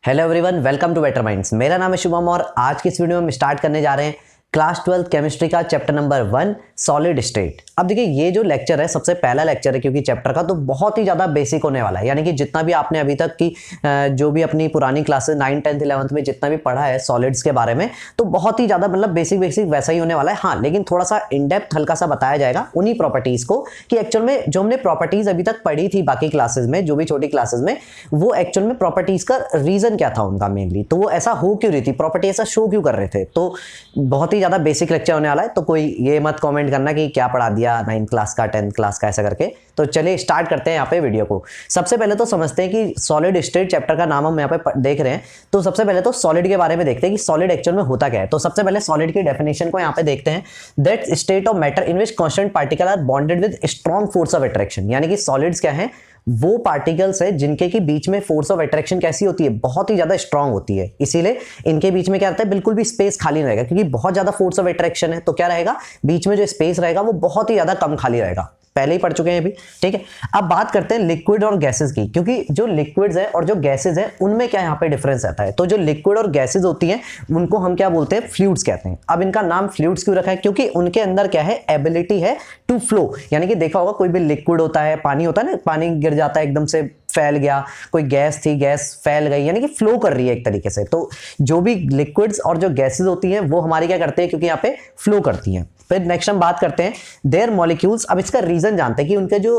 Hello everyone, welcome to better minds. मेरा नाम है शुभम और आज की इस वीडियो में हम स्टार्ट करने जा रहे हैं क्लास 12 केमिस्ट्री का चैप्टर नंबर 1 सॉलिड स्टेट। अब देखिए, ये जो लेक्चर है सबसे पहला लेक्चर है क्योंकि चैप्टर का, तो बहुत ही ज़्यादा बेसिक होने वाला है। यानी कि जितना भी आपने अभी तक की जो भी अपनी पुरानी क्लासेस 9, 10, 11 में जितना भी पढ़ा है सॉलिड्स के बारे में, तो बहुत ही ज़्यादा मतलब बेसिक वैसा ही होने वाला है। हाँ, लेकिन थोड़ा सा इन डेप्थ हल्का सा बताया जाएगा उन्हीं प्रॉपर्टीज़ को कि एक्चुअल में जो हमने प्रॉपर्टीज़ अभी तक पढ़ी थी बाकी क्लासेज में, जो भी छोटी क्लासेज में, वो एक्चुअल में प्रॉपर्टीज़ का रीज़न क्या था उनका मेनली, तो वो ऐसा हो क्यों रही थी, प्रॉपर्टी ऐसा शो क्यों कर रहे थे। तो बहुत ही ज़्यादा बेसिक लेक्चर होने वाला है, तो कोई ये मत कमेंट करना कि क्या पढ़ा दिया 9th क्लास का 10th क्लास का ऐसा करके। तो चलिए स्टार्ट करते हैं यहाँ पे वीडियो को। सबसे पहले तो समझते हैं कि सॉलिड स्टेट चैप्टर का नाम हम यहाँ पे देख रहे हैं, तो सबसे पहले तो सॉलिड के बारे में देखते हैं कि सॉलिड एक्चुअल में होता क्या है। तो सबसे पहले सॉलिड की डेफिनेशन को यहाँ पे देखते हैं। That state of matter in which constant particle are bonded with strong force of attraction. यानी कि सॉलिड्स क्या है, वो पार्टिकल्स है जिनके की बीच में फोर्स ऑफ अट्रैक्शन कैसी होती है, बहुत ही ज्यादा स्ट्रांग होती है। इसीलिए इनके बीच में क्या रहता है, बिल्कुल भी स्पेस खाली नहीं रहेगा, क्योंकि बहुत ज्यादा फोर्स ऑफ अट्रैक्शन है। तो क्या रहेगा, बीच में जो स्पेस रहेगा वो बहुत ही ज्यादा कम खाली रहेगा। पहले ही पढ़ चुके हैं अभी, ठीक है। अब बात करते हैं लिक्विड और गैसेस की, क्योंकि जो लिक्विड्स है और जो गैसेस है उनमें क्या यहाँ पे डिफरेंस रहता है। तो जो लिक्विड और गैसेस होती हैं उनको हम क्या बोलते हैं, फ्लूइड्स कहते हैं। अब इनका नाम फ्लूइड्स क्यों रखा है, क्योंकि उनके अंदर क्या है, एबिलिटी है टू फ्लो। यानी कि देखा होगा कोई भी लिक्विड होता है, पानी होता है ना, पानी गिर जाता है एकदम से फैल गया, कोई गैस थी गैस फैल गई, यानी कि फ्लो कर रही है एक तरीके से। तो जो भी लिक्विड्स और जो गैसेस होती हैं वो हमारी क्या करते हैं, क्योंकि यहाँ पे फ्लो करती हैं। फिर नेक्स्ट हम बात करते हैं देयर मॉलिक्यूल्स। अब इसका रीजन जानते हैं कि उनके जो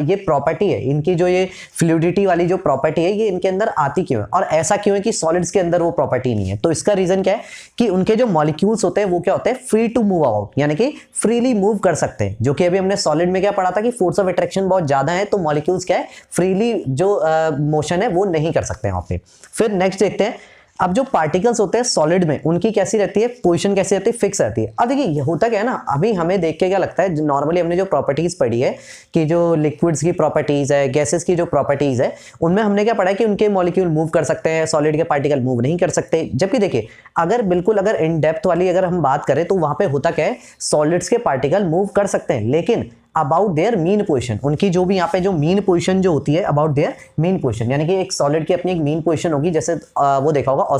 ये प्रॉपर्टी है, इनकी जो ये फ्लूइडिटी वाली जो प्रॉपर्टी है, ये इनके अंदर आती क्यों है और ऐसा क्यों है कि सॉलिड्स के अंदर वो प्रॉपर्टी नहीं है। तो इसका रीजन क्या है कि उनके जो मॉलिक्यूल्स होते हैं वो क्या होते हैं, फ्री टू मूव आउट, यानी कि फ्रीली मूव कर सकते हैं। जो कि अभी हमने सॉलिड में क्या पढ़ा था कि फोर्स ऑफ अट्रैक्शन बहुत ज्यादा है, तो मॉलिक्यूल्स क्या है, फ्रीली जो मोशन है वो नहीं कर सकते वहां पे। फिर नेक्स्ट देखते हैं, अब जो पार्टिकल्स होते हैं सॉलिड में उनकी कैसी रहती है, पोजीशन कैसी रहती है, फिक्स रहती है। अब देखिए होता क्या है ना, अभी हमें देख के क्या लगता है, नॉर्मली हमने जो प्रॉपर्टीज पढ़ी है कि जो लिक्विड्स की प्रॉपर्टीज है, गैसेस की जो प्रॉपर्टीज है, उनमें हमने क्या पढ़ा है कि उनके मॉलिक्यूल मूव कर सकते हैं, सॉलिड के पार्टिकल मूव नहीं कर सकते। जबकि देखिए अगर इन डेप्थ वाली अगर हम बात करें तो वहां पे होता क्या है, सॉलिड्स के पार्टिकल मूव कर सकते हैं, लेकिन अबाउट देयर मीन पोजीशन। उनकी जो भी यहाँ पे जो मीन पोजीशन जो होती है, अबाउट देयर मीन पोजीशन, यानी कि एक सॉलिड की अपनी एक मीन पोजीशन होगी। जैसे वो देखा होगा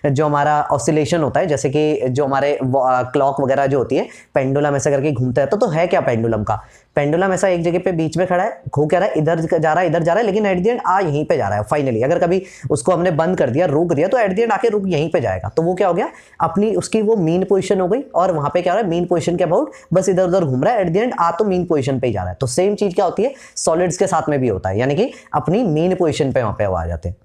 जो हमारा ऑसिलेशन होता है, जैसे कि जो हमारे क्लॉक वगैरह जो होती है, पेंडुलम ऐसा करके घूमता है, तो है क्या पेंडुलम का, पेंडुलम ऐसा एक जगह पे बीच में खड़ा है, घूम क्या रहा है, इधर जा रहा है इधर जा रहा है, लेकिन एट द एंड यहीं पे जा रहा है फाइनली। अगर कभी उसको हमने बंद कर दिया, रोक दिया, तो एट द एंड आके रुक यहीं पे जाएगा। तो वो क्या हो गया, अपनी उसकी वो मीन पोजीशन हो गई, और वहां पे क्या हो रहा है, मीन पोजीशन के अबाउट बस इधर उधर घूम रहा है, एट द एंड तो मीन पोजीशन पे ही जा रहा है। तो सेम चीज क्या होती है, सॉलिड्स के साथ में भी होता है, यानी कि अपनी मीन पोजीशन पे वहां पे आ जाते हैं।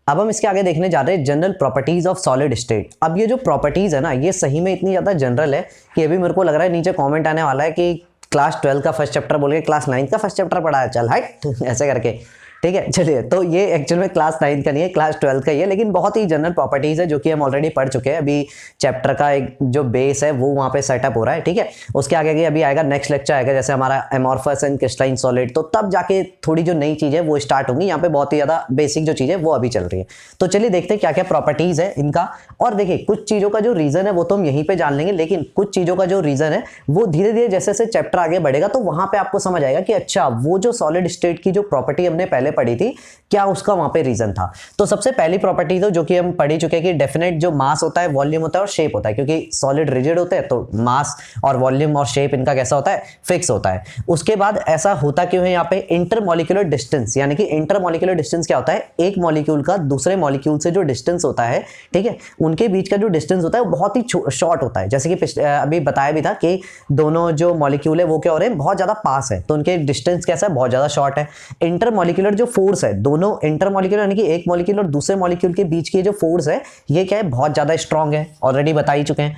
अब हम इसके आगे देखने जा रहे हैं general properties of solid state. अब ये जो प्रॉपर्टीज है ना, ये सही में इतनी ज्यादा जनरल है कि अभी मेरे को लग रहा है नीचे कमेंट आने वाला है कि क्लास 12 का फर्स्ट चैप्टर बोल के क्लास 9 का फर्स्ट चैप्टर पढ़ा है, चल हट ऐसे करके, ठीक है। चलिए, तो ये एक्चुअल में क्लास 9 का नहीं है, क्लास 12 का ही है, लेकिन बहुत ही जनरल प्रॉपर्टीज है जो कि हम ऑलरेडी पढ़ चुके हैं। अभी चैप्टर का एक जो बेस है वो वहाँ पे सेटअप हो रहा है, ठीक है। उसके आगे अभी आएगा नेक्स्ट लेक्चर आएगा, जैसे हमारा एमॉर्फस एंड क्रिस्टलाइन सॉलिड, तो तब जाके थोड़ी जो नई चीज़ है वो स्टार्ट होंगी। यहाँ पे बहुत ही ज़्यादा बेसिक जो चीज़ है वो अभी चल रही है। तो चलिए देखते हैं क्या क्या प्रॉपर्टीज है इनका। और देखिए कुछ चीज़ों का जो रीजन है वो तो हम यहीं पे जान लेंगे, लेकिन कुछ चीज़ों का जो रीजन है वो धीरे धीरे जैसे जैसे चैप्टर आगे बढ़ेगा तो वहां पे आपको समझ आएगा कि अच्छा, वो जो सॉलिड स्टेट की जो प्रॉपर्टी हमने पहले पढ़ी थी, क्या उसका वहां पे रीजन था। तो सबसे पहली प्रॉपर्टी तो जो कि हम पढ़ ही चुके हैं कि डेफिनेट जो मास होता है, वॉल्यूम होता है और शेप होता है, क्योंकि सॉलिड रिजिड होते हैं तो मास और वॉल्यूम और शेप इनका कैसा होता है, फिक्स होता है। उसके बाद ऐसा होता क्यों है यहाँ पे, इंटरमॉलिक्यूलर डिस्टेंस, यानी कि इंटरमॉलिक्यूलर डिस्टेंस क्या होता है, एक मॉलिक्यूल का दूसरे मॉलिक्यूल से जो डिस्टेंस होता है, ठीक है, उनके बीच का जो डिस्टेंस होता है वो बहुत ही शॉर्ट होता है। जैसे कि अभी बताया भी था कि दोनों जो मॉलिक्यूल है वो क्या हो रहे हैं, बहुत ज्यादा पास है, तो उनके डिस्टेंस कैसा है, बहुत ज्यादा शॉर्ट है। इंटरमॉलिक्यूलर जो फोर्स है, दोनों इंटरमॉलिक्यूलर यानी कि एक मॉलिक्यूल और दूसरे मॉलिक्यूल के बीच की जो फोर्स है, ये क्या है, बहुत ज्यादा स्ट्रांग है, ऑलरेडी बता ही चुके हैं।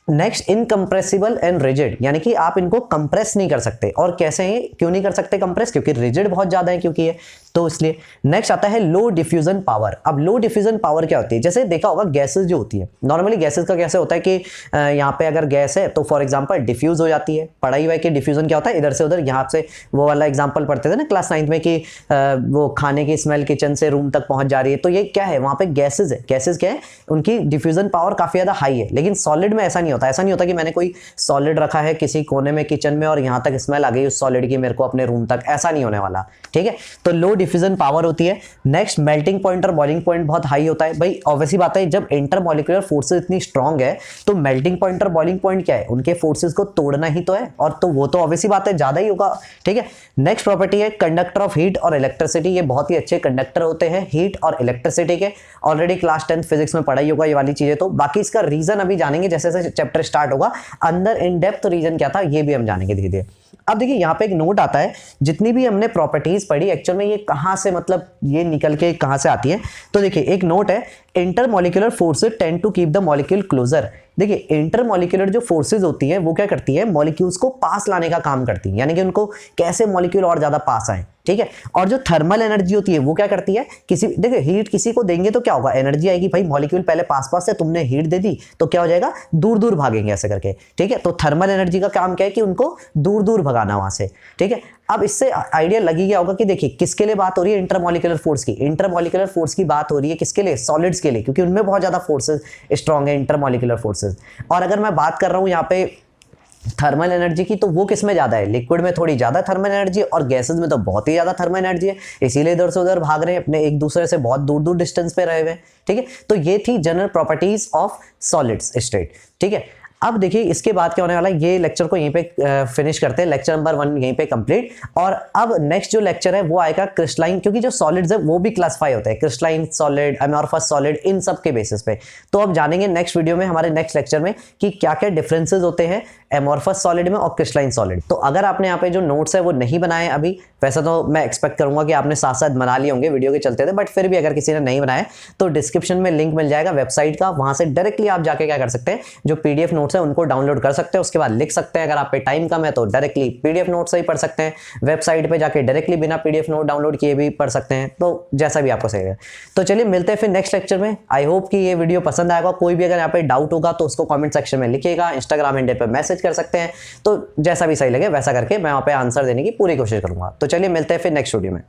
नेक्स्ट इनकम्प्रेसिबल एंड रिजिड, यानी कि आप इनको कंप्रेस नहीं कर सकते। और कैसे हैं, क्यों नहीं कर सकते कंप्रेस, क्योंकि रिजिड बहुत ज्यादा है, क्योंकि ये तो इसलिए। नेक्स्ट आता है लो डिफ्यूजन पावर। अब लो डिफ्यूजन पावर क्या होती है, जैसे देखा होगा गैसेस जो होती है, नॉर्मली गैसेस का कैसे होता है कि यहाँ पे अगर गैस है तो फॉर एग्जांपल डिफ्यूज हो जाती है। पढ़ा हुआ है कि डिफ्यूजन क्या होता है, इधर से उधर, यहाँ से वो वाला एग्जांपल पढ़ते थे ना क्लास 9 में कि वो खाने की स्मेल किचन से रूम तक पहुंच जा रही है, तो ये क्या है, वहां पे गैसेज है। गैसेज क्या है, उनकी डिफ्यूजन पावर काफी ज्यादा हाई है। लेकिन सॉलिड में ऐसा नहीं होता। ऐसा नहीं होता कि मैंने कोई सॉलिड रखा है किसी कोने में किचन में और यहाँ तक स्मेल आ गई उस सॉलिड की मेरे को अपने रूम तक, ऐसा नहीं होने वाला, ठीक है। तो लो डिफ्यूजन पावर होती है। नेक्स्ट मेल्टिंग पॉइंट और बॉइलिंग पॉइंट बहुत हाई होता है। भाई ऑब्वियसली बात है, जब इंटरमॉलिक्यूलर फोर्सेस इतनी स्ट्रांग है तो मेल्टिंग पॉइंट और बॉइलिंग पॉइंट क्या है, उनके फोर्सेस को तोड़ना ही तो है, और तो वो तो ऑब्वियसली बात है ज्यादा ही होगा। ठीक है, नेक्स्ट प्रॉपर्टी है कंडक्टर ऑफ हीट और इलेक्ट्रिसिटी। ये बहुत ही अच्छे कंडक्टर होते हैं हीट और इलेक्ट्रिसिटी के। ऑलरेडी क्लास 10 फिजिक्स में पढ़ा ही होगा ये वाली चीजें, तो बाकी इसका रीजन अभी जानेंगे जैसे जैसे चैप्टर स्टार्ट होगा। अंदर इन डेप्थ रीजन क्या था ये भी हम जानेंगे धीरे धीरे। अब देखिए यहाँ पे एक नोट आता है, जितनी भी हमने प्रॉपर्टीज पढ़ी एक्चुअल में ये कहाँ से, मतलब ये निकल के कहाँ से आती है। तो देखिए एक नोट है, intermolecular forces tend to keep the molecule closer. देखिए इंटरमॉलिक्यूलर जो फोर्सेज होती हैं वो क्या करती है, मॉलिक्यूल्स को पास लाने का काम करती है, यानी कि उनको कैसे मॉलिक्यूल और ज्यादा पास आए। ठीक है, और जो थर्मल एनर्जी होती है वो क्या करती है, किसी देखिए हीट किसी को देंगे तो क्या होगा, एनर्जी आएगी। भाई मॉलिक्यूल पहले पास पास से, तुमने हीट दे दी तो क्या हो जाएगा, दूर दूर भागेंगे ऐसे करके। ठीक है, तो थर्मल एनर्जी का काम क्या है कि उनको दूर दूर भगाना वहां से। ठीक है, अब इससे आइडिया लगी गया होगा कि देखिए किसके लिए बात हो रही है, इंटरमॉलिक्यूलर फोर्स की। इंटरमॉलिक्यूलर फोर्स की बात हो रही है किसके लिए, सॉलिड्स के लिए, क्योंकि उनमें बहुत ज्यादा फोर्सेस स्ट्रांग है इंटरमॉलिक्यूलर फोर्सेस। और अगर मैं बात कर रहा हूं यहाँ पे थर्मल एनर्जी की, तो वो किस में ज्यादा है, लिक्विड में थोड़ी ज्यादा थर्मल एनर्जी और गैसेस में तो बहुत ही ज्यादा थर्मल एनर्जी है, इसीलिए इधर से उधर भाग रहे हैं, अपने एक दूसरे से बहुत दूर दूर डिस्टेंस पे रहे हुए। ठीक है, तो ये थी general properties of solids state. ठीक है, अब देखिए इसके बाद क्या होने वाला है, ये लेक्चर को यहीं पे फिनिश करते हैं, लेक्चर नंबर 1 यहीं पे कंप्लीट। और अब नेक्स्ट जो लेक्चर है वो आएगा क्रिस्टलाइन, क्योंकि जो सॉलिड्स है वो भी क्लासिफाई होते हैं, क्रिस्टलाइन सॉलिड, अमॉर्फस सॉलिड, इन सब के बेसिस पे। तो अब जानेंगे नेक्स्ट वीडियो में, हमारे नेक्स्ट लेक्चर में, कि क्या क्या डिफरेंसेस होते हैं एमॉर्फस सॉलिड में और क्रिस्टलाइन सॉलिड। तो अगर आपने यहाँ पे जो नोट्स है वो नहीं बनाए अभी, वैसे तो मैं एक्सपेक्ट करूंगा कि आपने साथ साथ बना लिए होंगे वीडियो के चलते थे, बट फिर भी अगर किसी ने नहीं बनाया तो डिस्क्रिप्शन में लिंक मिल जाएगा वेबसाइट का, वहां से डायरेक्टली आप जाके क्या कर सकते हैं, जो पीडीएफ नोट्स है उनको डाउनलोड कर सकते हैं, उसके बाद लिख सकते हैं। अगर आप पे टाइम कम है तो डायरेक्टली पीडीएफ नोट से ही पढ़ सकते हैं, वेबसाइट पे जाके डायरेक्टली बिना पीडीएफ नोट डाउनलोड किए भी पढ़ सकते हैं, तो जैसा भी आपको सही है। तो चलिए मिलते हैं फिर नेक्स्ट लेक्चर में। आई होप कि ये वीडियो पसंद आएगा। कोई भी अगर यहाँ पे डाउट होगा तो उसको कमेंट सेक्शन में लिखिएगा, इंस्टाग्राम हैंडल पे मैसेज कर सकते हैं, तो जैसा भी सही लगे वैसा करके मैं वहाँ पे आंसर देने की पूरी कोशिश करूंगा। तो चलिए मिलते हैं फिर नेक्स्ट वीडियो में।